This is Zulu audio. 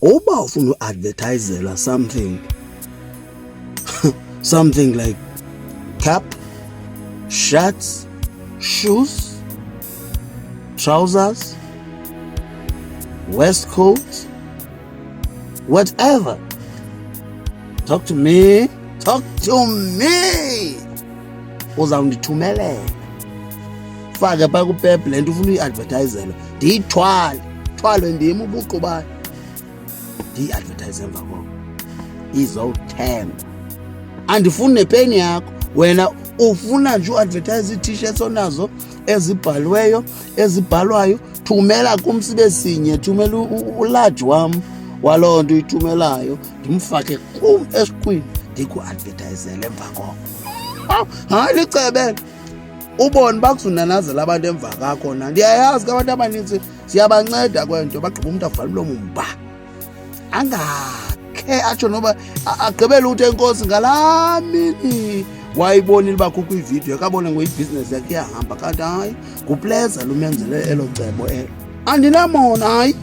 uba ufuna uadvertisela something something like cap, shirts, shoes, trousers, waistcoat, whatever, talk to me. Uzawundithumelela fake phaa kuPep le nto ufuna uyiadvertisela, ndiyithwalwe ndim ubuqu bayo, ndiyi-advertise emva koko izowuthengwa. Andifuni nepeni yakho, wena ufuna nje uadvertise ii-t-shirts onazo ezibhaliweyo ezibhalwayo, thumela kum sibe sinye, thumela ulaji wam waloo nto uyithumelayo ndimfake kum esiqwini ndikuadvertisele emva koko. Hayi licebele ubone uba kuzunanazela abantu emva kakho na. Ndiyayazi ke abantu abanintsi siyabanceda kwento, bagqiba umntu avala umlomo mba angakhe atsho noba agqibele uthi enkosi ngalaa mini wayibonile uba kukho ividiyo kabone ngoyibhizinesi yakhe iyahamba, kanti hayi nguPleasure lumenzele elo cebo elo. Andinamona hayi.